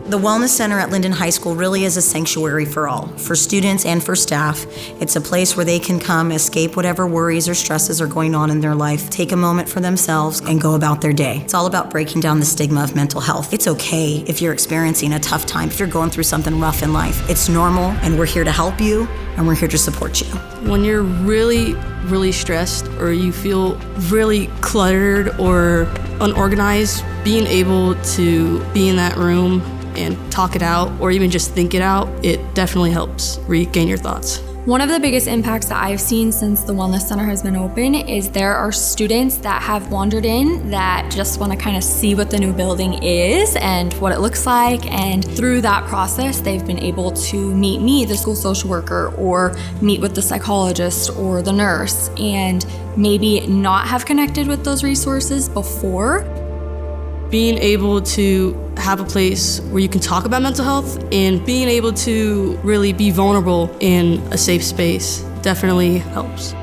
The Wellness Center at Linden High School really is a sanctuary for all, for students and for staff. It's a place where they can come, escape whatever worries or stresses are going on in their life, take a moment for themselves, and go about their day. It's all about breaking down the stigma of mental health. It's okay if you're experiencing a tough time, if you're going through something rough in life. It's normal, and we're here to help you, and we're here to support you. When you're really stressed, or you feel really cluttered or unorganized, being able to be in that room and talk it out, or even just think it out, it definitely helps regain your thoughts. One of the biggest impacts that I've seen since the Wellness Center has been open is there are students that have wandered in that just want to kind of see what the new building is and what it looks like. And through that process, they've been able to meet me, the school social worker, or meet with the psychologist or the nurse, and maybe not have connected with those resources before. Being able to have a place where you can talk about mental health and being able to really be vulnerable in a safe space definitely helps.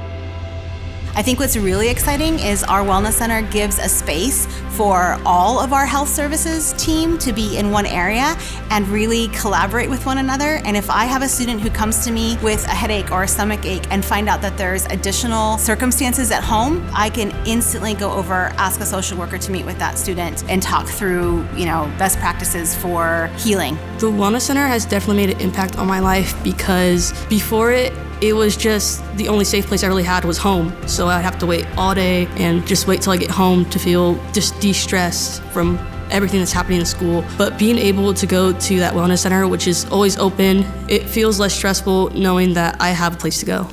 I think what's really exciting is our Wellness Center gives a space for all of our health services team to be in one area and really collaborate with one another. And if I have a student who comes to me with a headache or a stomach ache and find out that there's additional circumstances at home, I can instantly go over, ask a social worker to meet with that student and talk through, best practices for healing. The Wellness Center has definitely made an impact on my life because before it was just the only safe place I really had was home. So I'd have to wait all day and just wait till I get home to feel just de-stressed from everything that's happening in school. But being able to go to that Wellness Center, which is always open, it feels less stressful knowing that I have a place to go.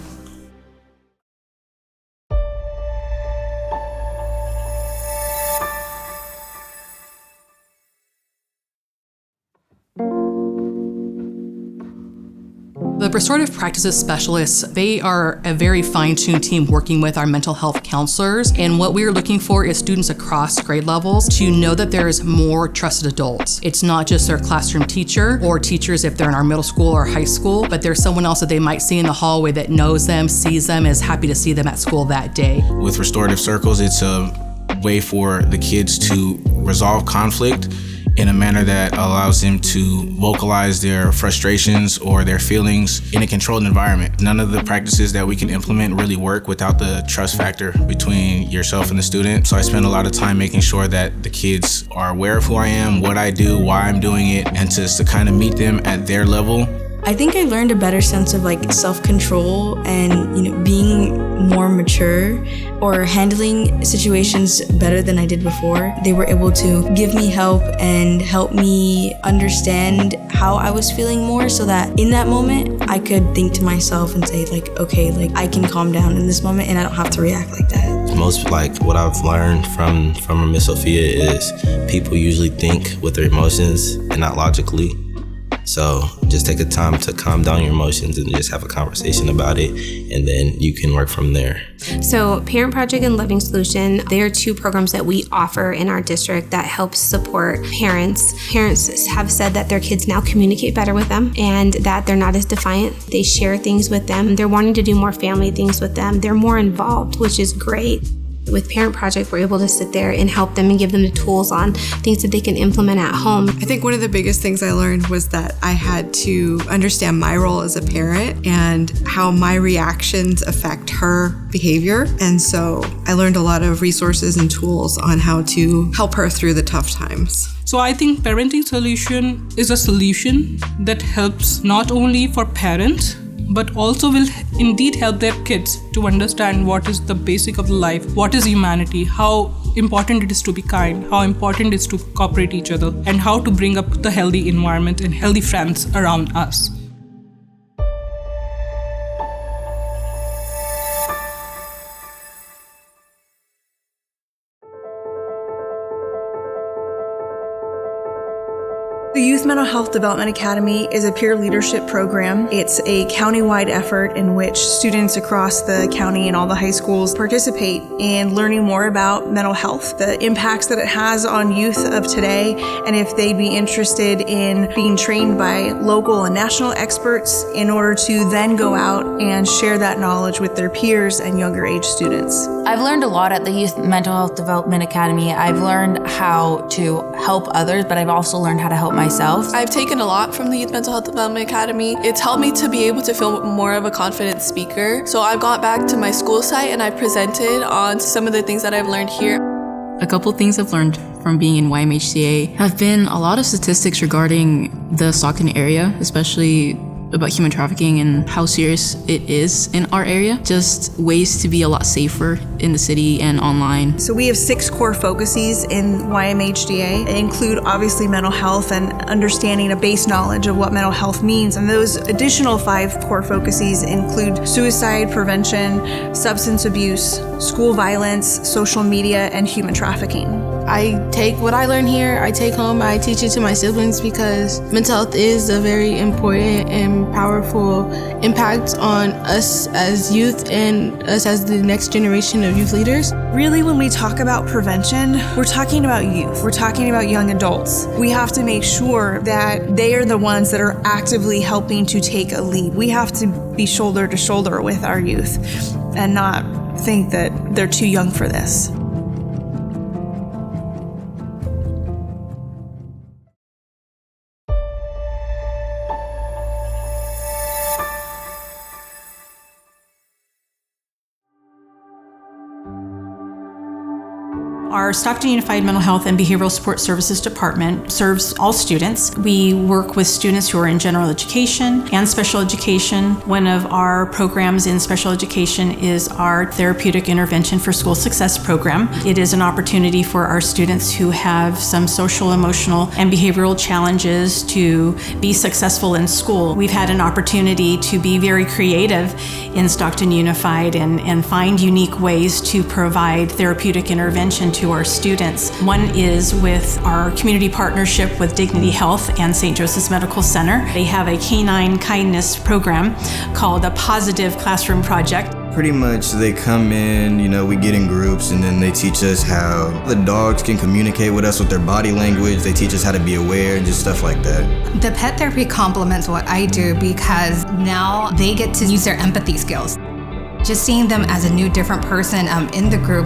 The restorative practices specialists, they are a very fine-tuned team working with our mental health counselors. And what we are looking for is students across grade levels to know that there is more trusted adults. It's not just their classroom teacher or teachers if they're in our middle school or high school, but there's someone else that they might see in the hallway that knows them, sees them, is happy to see them at school that day. With restorative circles, it's a way for the kids to resolve conflict in a manner that allows them to vocalize their frustrations or their feelings in a controlled environment. None of the practices that we can implement really work without the trust factor between yourself and the student. So I spend a lot of time making sure that the kids are aware of who I am, what I do, why I'm doing it, and just to kind of meet them at their level. I think I learned a better sense of self-control and being more mature or handling situations better than I did before. They were able to give me help and help me understand how I was feeling more so that in that moment I could think to myself and say okay, I can calm down in this moment and I don't have to react like that. Most what I've learned from Miss Sophia is people usually think with their emotions and not logically. So just take the time to calm down your emotions and just have a conversation about it, and then you can work from there. So Parent Project and Loving Solution, they are two programs that we offer in our district that help support parents. Parents have said that their kids now communicate better with them and that they're not as defiant. They share things with them. They're wanting to do more family things with them. They're more involved, which is great. With Parent Project, we're able to sit there and help them and give them the tools on things that they can implement at home. I think one of the biggest things I learned was that I had to understand my role as a parent and how my reactions affect her behavior. And so I learned a lot of resources and tools on how to help her through the tough times. So I think Parenting Solution is a solution that helps not only for parents, but also will indeed help their kids to understand what is the basic of life, what is humanity, how important it is to be kind, how important it is to cooperate each other, and how to bring up the healthy environment and healthy friends around us. The Youth Mental Health Development Academy is a peer leadership program. It's a county-wide effort in which students across the county and all the high schools participate in learning more about mental health, the impacts that it has on youth of today, and if they'd be interested in being trained by local and national experts in order to then go out and share that knowledge with their peers and younger age students. I've learned a lot at the Youth Mental Health Development Academy. I've learned how to help others, but I've also learned how to help myself. I've taken a lot from the Youth Mental Health Development Academy. It's helped me to be able to feel more of a confident speaker. So I've gone back to my school site and I presented on some of the things that I've learned here. A couple things I've learned from being in YMHCA have been a lot of statistics regarding the Stockton area, especially about human trafficking and how serious it is in our area. Just ways to be a lot safer in the city and online. So we have 6 core focuses in YMHDA. They include obviously mental health and understanding a base knowledge of what mental health means. And those additional 5 core focuses include suicide prevention, substance abuse, school violence, social media, and human trafficking. I take what I learn here, I take home, I teach it to my siblings because mental health is a very important and powerful impact on us as youth and us as the next generation of youth leaders. Really, when we talk about prevention, we're talking about youth. We're talking about young adults. We have to make sure that they are the ones that are actively helping to take a lead. We have to be shoulder to shoulder with our youth and not think that they're too young for this. Our Stockton Unified Mental Health and Behavioral Support Services Department serves all students. We work with students who are in general education and special education. One of our programs in special education is our Therapeutic Intervention for School Success program. It is an opportunity for our students who have some social, emotional, and behavioral challenges to be successful in school. We've had an opportunity to be very creative in Stockton Unified and find unique ways to provide therapeutic intervention to our students. One is with our community partnership with Dignity Health and St. Joseph's Medical Center. They have a canine kindness program called a Positive Classroom Project. Pretty much they come in, we get in groups and then they teach us how the dogs can communicate with us with their body language. They teach us how to be aware and just stuff like that. The pet therapy complements what I do because now they get to use their empathy skills. Just seeing them as a new, different person in the group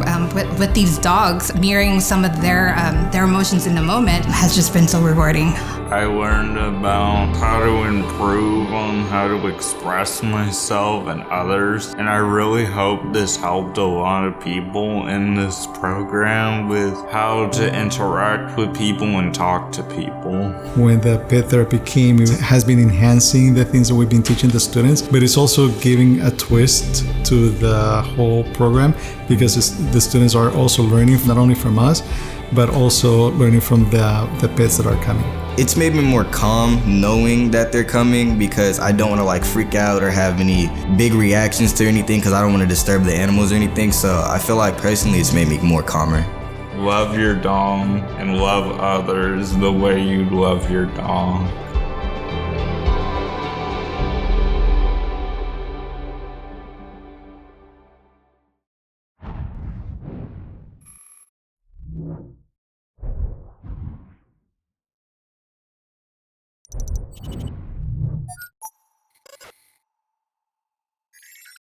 with these dogs, mirroring some of their emotions in the moment has just been so rewarding. I learned about how to improve on how to express myself and others, and I really hope this helped a lot of people in this program with how to interact with people and talk to people. When the pet therapy came, it has been enhancing the things that we've been teaching the students, but it's also giving a twist to the whole program because the students are also learning not only from us, but also learning from the pets that are coming. It's made me more calm knowing that they're coming because I don't want to freak out or have any big reactions to anything because I don't want to disturb the animals or anything. So I feel like personally it's made me more calmer. Love your dog and love others the way you love your dog.